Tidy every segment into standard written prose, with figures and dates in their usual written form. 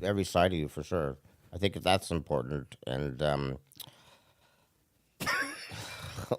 every side of you for sure. I think that's important. And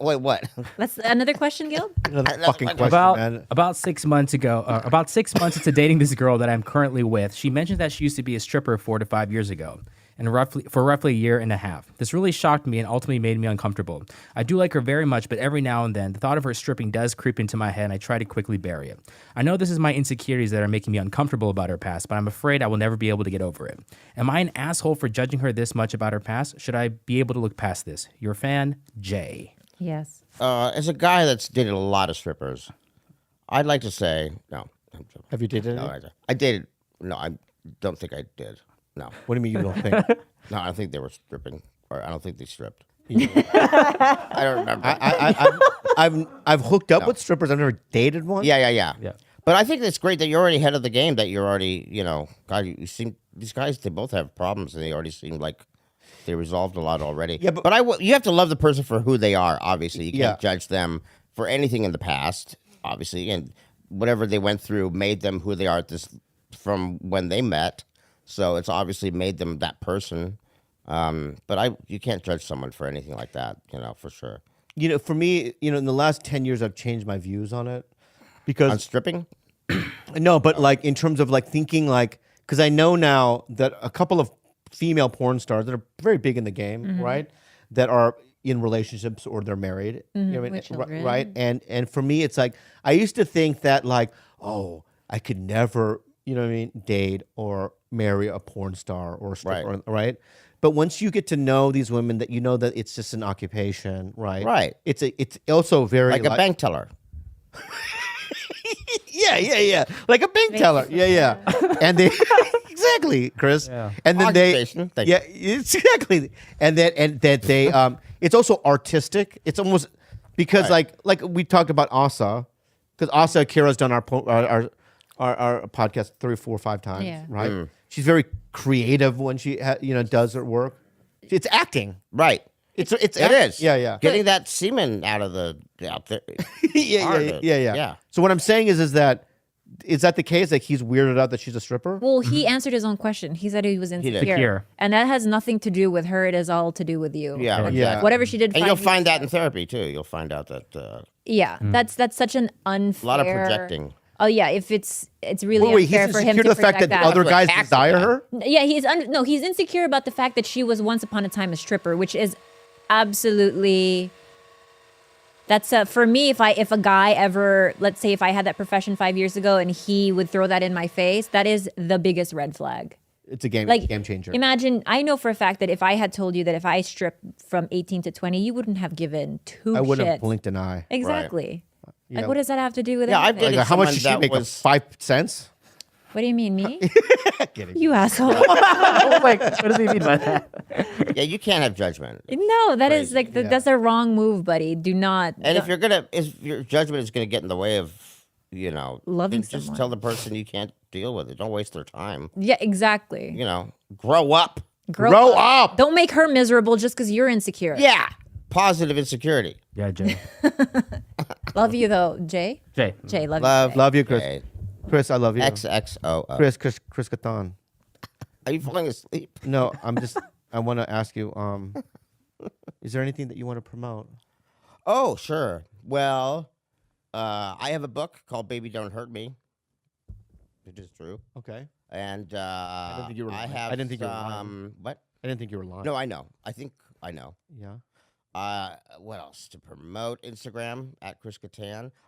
wait, what? That's another question, Gil. Another fucking question, About man. about 6 months ago, about 6 months into dating this girl that I'm currently with, she mentioned that she used to be a stripper 4 to 5 years ago, and roughly a year and a half. This really shocked me and ultimately made me uncomfortable. I do like her very much, but every now and then, the thought of her stripping does creep into my head, and I try to quickly bury it. I know this is my insecurities that are making me uncomfortable about her past, but I'm afraid I will never be able to get over it. Am I an asshole for judging her this much about her past? Should I be able to look past this? Your fan, Jay. Yes. As a guy that's dated a lot of strippers, I'd like to say no. I'm joking. Have you dated No, any? I dated. No, I don't think I did. No, What do you mean you don't think? no, I don't think they were stripping, or I don't think they stripped. I don't remember. I've hooked up with strippers. I've never dated one. Yeah. Yeah. But I think it's great that you're already ahead of the game. That you're already, God, you seem these guys. They both have problems, and they already seem like they resolved a lot already. Yeah, but you have to love the person for who they are. Obviously, you can't Yeah. judge them for anything in the past. Obviously, and whatever they went through made them who they are at this from when they met. So it's obviously made them that person. But you can't judge someone for anything like that. For sure. For me, in the last 10 years, I've changed my views on it because On stripping. no, but like in terms of like thinking like, because I know now that a couple of female porn stars that are very big in the game, right, that are in relationships or they're married, you know what I mean? with children. Right? And for me, it's like I used to think that like, oh, I could never, date or marry a porn star or a stripper, right? But once you get to know these women, that you know that it's just an occupation, right? Right. It's also very Like a bank teller. yeah, like a bank teller, yeah, and they exactly, Chris, Yeah. and then Occupation. Thank yeah, it's exactly, and that they, it's also artistic. It's almost because Right. like we talked about Asa, because Asa Akira's done our podcast 3, 4, 5 times, Yeah. right? She's very creative when she does her work. It's acting. Right. It is. Yeah. Getting that semen out there. yeah. Yeah. So what I'm saying is that the case? Like he's weirded out that she's a stripper? Well, he answered his own question. He said he was did. insecure. Insecure. And that has nothing to do with her. It is all to do with you. Yeah. And Yeah. whatever she did. And 5 you'll years find that ago. in therapy too. You'll find out that Yeah, that's such an a unfair. lot of projecting. Oh yeah, if it's really Wait, he's unfair for him insecure to to the fact project that that. other That's what guys acts desire like her? Yeah, he's insecure about the fact that she was once upon a time a stripper, which is absolutely. That's for me. If a guy ever, let's say, if I had that profession 5 years ago and he would throw that in my face, that is the biggest red flag. It's a game Like, game changer. Imagine, I know for a fact that if I had told you that if I stripped from 18 to 20, you wouldn't have given two I wouldn't shits. have blinked an eye. Exactly. Yeah. Like, what does that have to do with Yeah, I've anything? dated Like, how much someone did she that make? was- 5 cents? What do you mean, me? Kidding. You asshole. Oh my God, what does he mean by that? Yeah, you can't have judgment. No, that is Crazy. like that's a wrong move, buddy. Do not. And if your judgment is gonna get in the way of, Loving then just someone. tell the person you can't deal with it. Don't waste their time. Yeah, exactly. Grow up. Grow up. Don't make her miserable just because you're insecure. Yeah. Positive insecurity. Yeah, Jay. Love you though, Jay. Jay. Jay, love, Love. you. Jay. Love you, Chris. Okay. Chris, I love you. XXOO. Chris Kattan. Are you falling asleep? No, I want to ask you, is there anything that you want to promote? Oh, sure. Well, I have a book called Baby Don't Hurt Me. It is true. Okay. And didn't think you were I lying. have I didn't think you were lying. What? I didn't think you were lying. No, I know. I think I know. Yeah. What else to promote? Instagram at Chris Kattan.